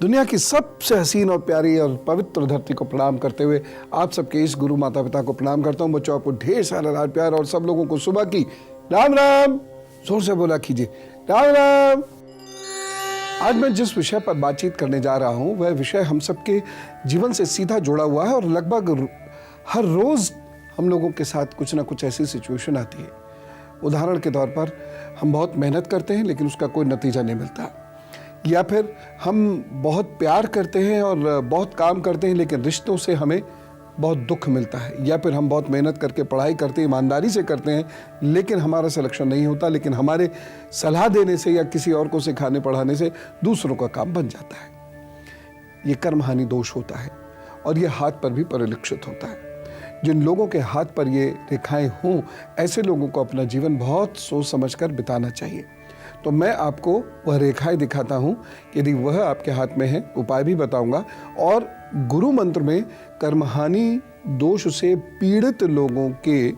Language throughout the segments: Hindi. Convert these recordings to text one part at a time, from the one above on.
दुनिया की सबसे हसीन और प्यारी और पवित्र धरती को प्रणाम करते हुए आप सबके इस गुरु माता पिता को प्रणाम करता हूँ। बच्चों, आपको ढेर सारा लाड प्यार और सब लोगों को सुबह की राम राम जोर से बोला कीजिए, राम राम। आज मैं जिस विषय पर बातचीत करने जा रहा हूँ वह विषय हम सबके जीवन से सीधा जुड़ा हुआ है और लगभग हर रोज हम लोगों के साथ कुछ ना कुछ ऐसी सिचुएशन आती है। उदाहरण के तौर पर हम बहुत मेहनत करते हैं लेकिन उसका कोई नतीजा नहीं मिलता, या फिर हम बहुत प्यार करते हैं और बहुत काम करते हैं लेकिन रिश्तों से हमें बहुत दुख मिलता है, या फिर हम बहुत मेहनत करके पढ़ाई करते हैं, ईमानदारी से करते हैं लेकिन हमारा सिलेक्शन नहीं होता, लेकिन हमारे सलाह देने से या किसी और को सिखाने पढ़ाने से दूसरों का काम बन जाता है। ये कर्म हानि दोष होता है और ये हाथ पर भी परिलक्षित होता है। जिन लोगों के हाथ पर ये रेखाएं हों ऐसे लोगों को अपना जीवन बहुत सोच समझकर बिताना चाहिए। तो मैं आपको वह रेखाएं दिखाता हूं, यदि वह आपके हाथ में है उपाय भी बताऊंगा, और गुरु मंत्र में कर्महानि दोष से पीड़ित लोगों के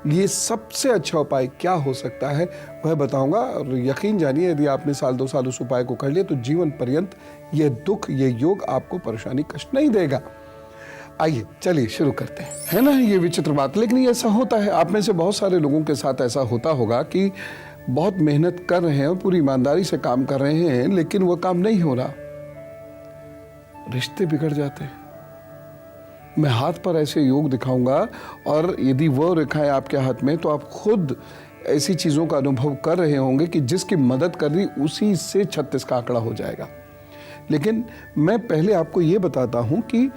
लिए सबसे अच्छा उपाय क्या हो सकता है वह बताऊंगा। और यकीन जानिए, यदि आपने साल 2 साल उस उपाय को कर लिया तो जीवन पर्यंत ये दुख, ये योग आपको परेशानी, कष्ट नहीं देगा। आइए चलिए शुरू करते हैं। है ना ये विचित्र बात, लेकिन ये ऐसा होता है। आप में से बहुत सारे लोगों के साथ ऐसा होता होगा कि बहुत मेहनत कर रहे हैं और पूरी ईमानदारी से काम कर रहे हैं लेकिन वो काम नहीं हो रहा, रिश्ते बिगड़ जाते हैं। मैं हाथ पर ऐसे योग दिखाऊंगा और यदि वो रेखाएं आपके हाथ में, तो आप खुद ऐसी चीजों का अनुभव कर रहे होंगे कि जिसकी मदद कर रही उसी से 36 का आंकड़ा हो जाएगा। लेकिन मैं पहले आपको ये बताता हूं कि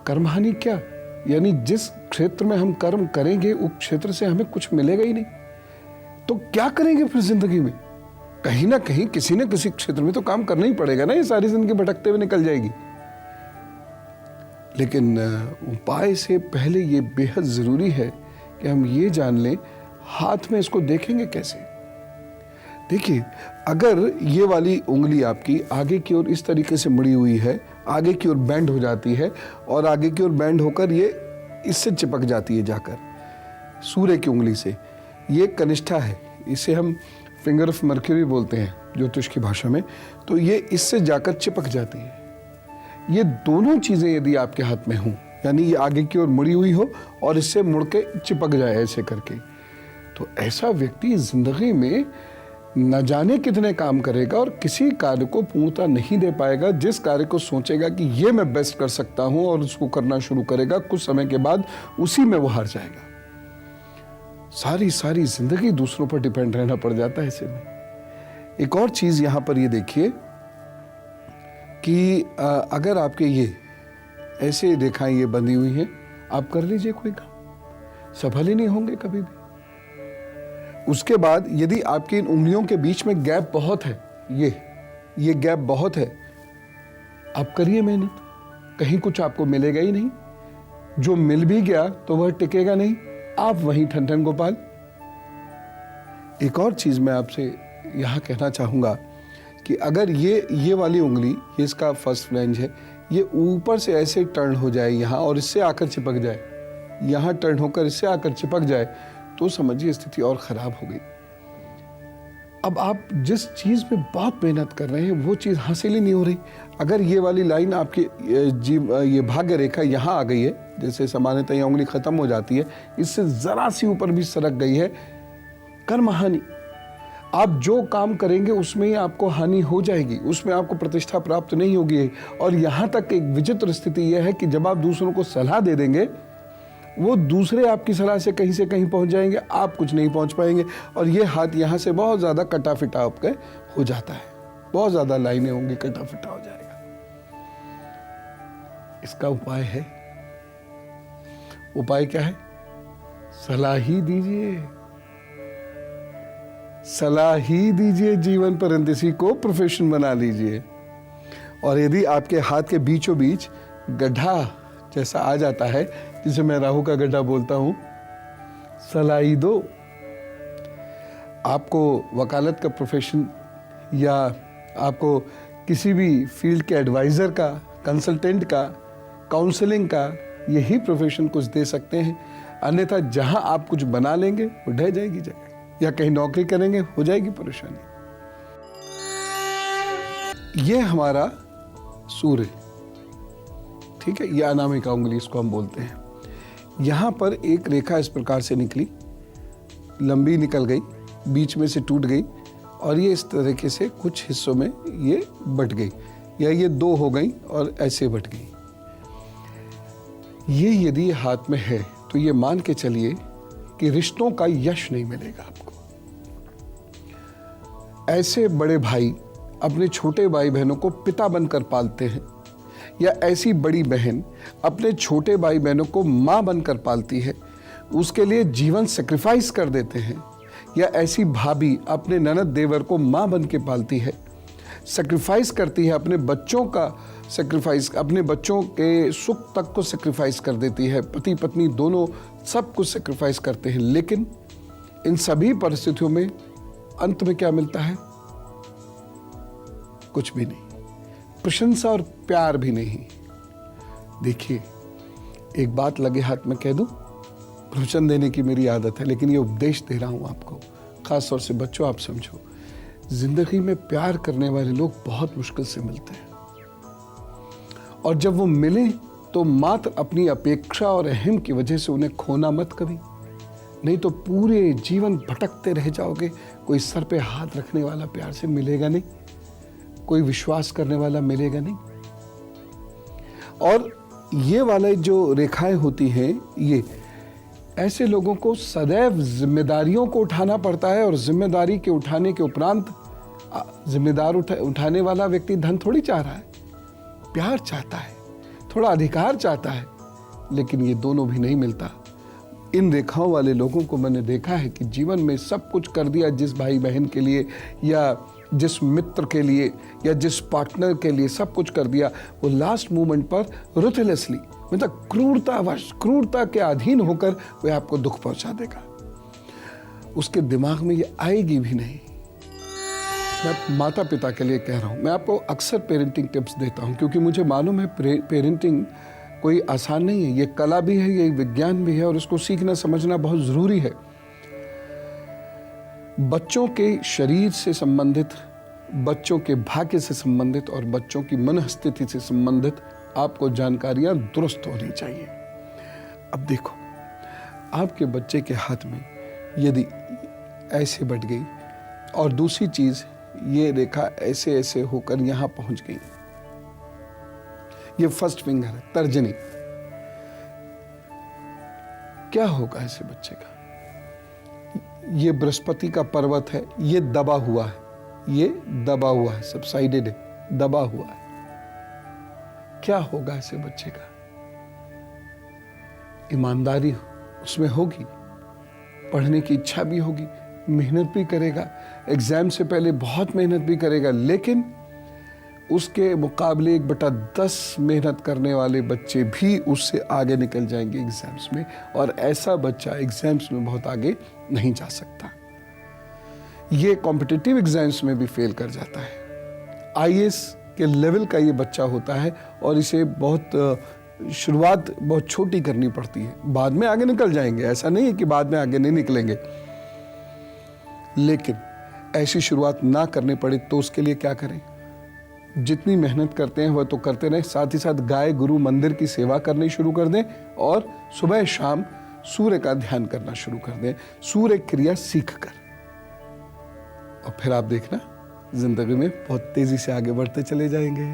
कर्महानि क्या, यानी जिस क्षेत्र में हम कर्म करेंगे उस क्षेत्र से हमें कुछ मिलेगा ही नहीं, तो क्या करेंगे फिर जिंदगी में? कहीं ना कहीं किसी न किसी क्षेत्र में तो काम करना ही पड़ेगा ना, ये सारी जिंदगी भटकते हुए निकल जाएगी। लेकिन उपाय से पहले ये बेहद जरूरी है कि हम ये जान लें हाथ में इसको देखेंगे कैसे। देखिए, अगर ये वाली उंगली आपकी आगे की ओर इस तरीके से मुड़ी हुई है, आगे की ओर बैंड हो जाती है और आगे की ओर बैंड होकर ये इससे चिपक जाती है जाकर सूर्य की उंगली से। ये कनिष्ठा है, इसे हम फिंगर ऑफ मर्क्यूरी बोलते हैं ज्योतिष की भाषा में। तो ये इससे जाकर चिपक जाती है। ये दोनों चीजें यदि आपके हाथ में हों, यानी ये आगे की ओर मुड़ी हुई हो और इससे मुड़ के चिपक जाए ऐसे करके, तो ऐसा व्यक्ति जिंदगी में न जाने कितने काम करेगा और किसी कार्य को पूर्णता नहीं दे पाएगा। जिस कार्य को सोचेगा कि ये मैं बेस्ट कर सकता हूं और उसको करना शुरू करेगा, कुछ समय के बाद उसी में वो हार जाएगा। सारी जिंदगी दूसरों पर डिपेंड रहना पड़ जाता है ऐसे में। एक और चीज यहां पर ये देखिए कि अगर आपके ये ऐसे रेखाएं ये बंधी हुई हैं, आप कर लीजिए कोई काम, सफल ही नहीं होंगे कभी भी। उसके बाद यदि आपकी इन उंगलियों के बीच में गैप बहुत है, ये गैप बहुत है, आप करिए मेहनत, कहीं कुछ आपको मिलेगा ही नहीं। जो मिल भी गया तो वह टिकेगा नहीं, आप वहीं ठन ठन गोपाल। एक और चीज मैं आपसे यहां कहना चाहूंगा कि अगर ये वाली उंगली, ये इसका फर्स्ट फ्लैंज है, ये ऊपर से ऐसे टर्न हो जाए यहां और इससे आकर चिपक जाए, यहां टर्न होकर इससे आकर चिपक जाए, तो समझिए स्थिति और खराब हो गई। अब आप जिस चीज में बहुत मेहनत कर रहे हैं वो चीज हासिल ही नहीं हो रही। अगर ये वाली लाइन आपकी ये भाग्य रेखा यहाँ आ गई है, जैसे सामान्यतः यहाँ उंगली खत्म हो जाती है, इससे जरा सी ऊपर भी सरक गई है, कर्म हानि। आप जो काम करेंगे उसमें ही आपको हानि हो जाएगी, उसमें आपको प्रतिष्ठा प्राप्त नहीं होगी। और यहाँ तक एक विचित्र स्थिति यह है कि जब आप दूसरों को सलाह दे देंगे, वो दूसरे आपकी सलाह से कहीं पहुंच जाएंगे, आप कुछ नहीं पहुंच पाएंगे और ये हाथ यहाँ से बहुत ज्यादा कटा फिटा आपके हो जाता है, बहुत ज्यादा लाइनें होंगी, कटा फिटा हो जाएगा। इसका उपाय है, उपाय क्या है? सलाह ही दीजिए, सलाह ही दीजिए जीवन पर्यंत, इसी को प्रोफेशन बना लीजिए। और यदि आपके हाथ के बीचों बीच गड्ढा जैसा आ जाता है, जिसे मैं राहु का गड्ढा बोलता हूं, सलाही दो। आपको वकालत का प्रोफेशन या आपको किसी भी फील्ड के एडवाइजर का, कंसल्टेंट का, काउंसलिंग का, यही प्रोफेशन कुछ दे सकते हैं। अन्यथा जहां आप कुछ बना लेंगे वो ढह जाएगी जगह, या कहीं नौकरी करेंगे हो जाएगी परेशानी। ये हमारा सूर्य, ठीक है, या अनामिका उंगली इसको हम बोलते हैं। यहाँ पर एक रेखा इस प्रकार से निकली, लंबी निकल गई, बीच में से टूट गई और ये इस तरीके से कुछ हिस्सों में ये बट गई, या ये दो हो गई और ऐसे बट गई। ये यदि हाथ में है तो ये मान के चलिए कि रिश्तों का यश नहीं मिलेगा आपको। ऐसे बड़े भाई अपने छोटे भाई बहनों को पिता बनकर पालते हैं, या ऐसी बड़ी बहन अपने छोटे भाई बहनों को माँ बनकर पालती है, उसके लिए जीवन सेक्रीफाइस कर देते हैं, या ऐसी भाभी अपने ननद देवर को माँ बन के पालती है, सेक्रीफाइस करती है, अपने बच्चों का सेक्रीफाइस, अपने बच्चों के सुख तक को सेक्रीफाइस कर देती है, पति पत्नी दोनों सब कुछ सेक्रीफाइस करते हैं। लेकिन इन सभी परिस्थितियों में अंत में क्या मिलता है? कुछ भी नहीं, प्रशंसा और प्यार भी नहीं। देखिए, एक बात लगे हाथ में कह दूं, प्रवचन देने की मेरी आदत है, लेकिन ये उपदेश दे रहा हूं आपको, खास तौर से बच्चों, आप समझो, जिंदगी में प्यार करने वाले लोग बहुत मुश्किल से मिलते हैं, और जब वो मिले तो मात्र अपनी अपेक्षा और अहम की वजह से उन्हें खोना मत कभी, नहीं तो पूरे जीवन भटकते रह जाओगे। कोई सर पे हाथ रखने वाला प्यार से मिलेगा नहीं, कोई विश्वास करने वाला मिलेगा नहीं। और ये वाले जो रेखाएं होती हैं, ये ऐसे लोगों को सदैव जिम्मेदारियों को उठाना पड़ता है, और जिम्मेदारी के उठाने के उपरांत जिम्मेदार उठाने वाला व्यक्ति धन थोड़ी चाह रहा है, प्यार चाहता है, थोड़ा अधिकार चाहता है, लेकिन ये दोनों भी नहीं मिलता। इन रेखाओं वाले लोगों को मैंने देखा है कि जीवन में सब कुछ कर दिया, जिस भाई बहन के लिए या जिस मित्र के लिए या जिस पार्टनर के लिए सब कुछ कर दिया, वो लास्ट मोमेंट पर रुथलेसली, मतलब क्रूरता के अधीन होकर वह आपको दुख पहुंचा देगा। उसके दिमाग में ये आएगी भी नहीं। मैं माता पिता के लिए कह रहा हूँ, मैं आपको अक्सर पेरेंटिंग टिप्स देता हूँ, क्योंकि मुझे मालूम है पेरेंटिंग कोई आसान नहीं है, ये कला भी है, ये विज्ञान भी है, और इसको सीखना समझना बहुत ज़रूरी है। बच्चों के शरीर से संबंधित, बच्चों के भाग्य से संबंधित और बच्चों की मनस्थिति से संबंधित आपको जानकारियाँ दुरुस्त होनी चाहिए। अब देखो, आपके बच्चे के हाथ में यदि ऐसे बट गई और दूसरी चीज़ ये रेखा ऐसे ऐसे होकर यहाँ पहुँच गई, ये फर्स्ट फिंगर है, तर्जनी, क्या होगा ऐसे बच्चे का? ये बृहस्पति का पर्वत है, ये दबा हुआ है, ये दबा हुआ है, सबसाइडेड है, दबा हुआ है। क्या होगा ऐसे बच्चे का? ईमानदारी उसमें होगी, पढ़ने की इच्छा भी होगी, मेहनत भी करेगा, एग्जाम से पहले बहुत मेहनत भी करेगा, लेकिन उसके मुकाबले 1/10 मेहनत करने वाले बच्चे भी उससे आगे निकल जाएंगे एग्जाम्स में, और ऐसा बच्चा एग्जाम्स में बहुत आगे नहीं जा सकता। ये कॉम्पिटिटिव एग्जाम्स में भी फेल कर जाता है। आईएएस के लेवल का ये बच्चा होता है, और इसे बहुत शुरुआत बहुत छोटी करनी पड़ती है, बाद में आगे निकल जाएंगे, ऐसा नहीं है कि बाद में आगे नहीं निकलेंगे, लेकिन ऐसी शुरुआत ना करनी पड़े तो उसके लिए क्या करें? जितनी मेहनत करते हैं वह तो करते रहें, साथ ही साथ गाय गुरु मंदिर की सेवा करनी शुरू कर दें, और सुबह शाम सूर्य का ध्यान करना शुरू कर दें, सूर्य क्रिया सीख कर, और फिर आप देखना जिंदगी में बहुत तेजी से आगे बढ़ते चले जाएंगे।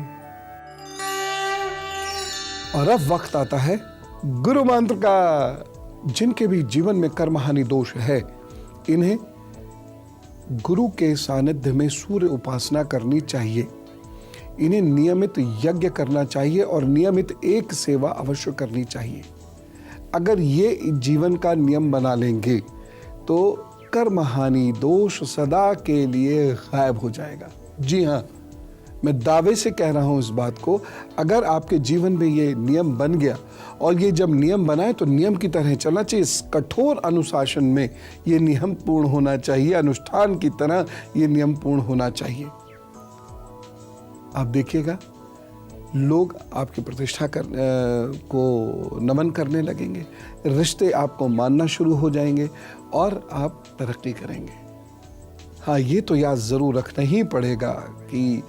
और अब वक्त आता है गुरु मंत्र का। जिनके भी जीवन में कर्महानि दोष है, इन्हें गुरु के सानिध्य में सूर्य उपासना करनी चाहिए, इन्हें नियमित यज्ञ करना चाहिए और नियमित एक सेवा अवश्य करनी चाहिए। अगर ये जीवन का नियम बना लेंगे तो कर्महानि दोष सदा के लिए गायब हो जाएगा। जी हाँ, मैं दावे से कह रहा हूँ इस बात को। अगर आपके जीवन में ये नियम बन गया, और ये जब नियम बनाए तो नियम की तरह चलना चाहिए, इस कठोर अनुशासन में ये नियम पूर्ण होना चाहिए, अनुष्ठान की तरह ये नियम पूर्ण होना चाहिए। आप देखिएगा, लोग आपकी प्रतिष्ठा को नमन करने लगेंगे, रिश्ते आपको मानना शुरू हो जाएंगे, और आप तरक्की करेंगे। हाँ, ये तो याद ज़रूर रखना ही पड़ेगा कि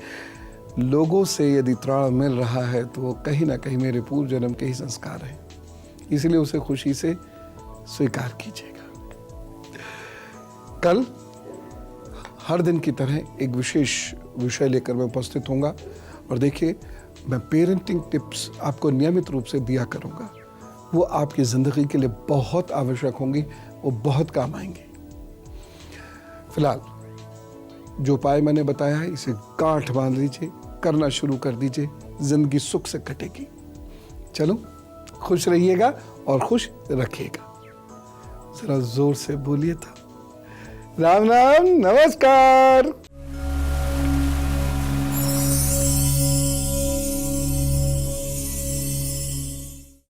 लोगों से यदि त्राण मिल रहा है तो वो कहीं ना कहीं मेरे पूर्व जन्म के ही संस्कार हैं, इसलिए उसे खुशी से स्वीकार कीजिएगा। कल हर दिन की तरह एक विशेष विषय लेकर मैं उपस्थित होऊंगा और देखिए, मैं पेरेंटिंग टिप्स आपको नियमित रूप से दिया करूंगा। वो आपकी ज़िंदगी के लिए बहुत आवश्यक होंगी, वो बहुत काम आएंगी। फिलहाल जो उपाय मैंने बताया है, इसे गांठ बांध लीजिए, करना शुरू कर दीजिए, जिंदगी सुख से कटेगी। चलो, खुश रहिएगा और खुश रखिएगा। जरा जोर से बोलिए था। राम राम, नमस्कार।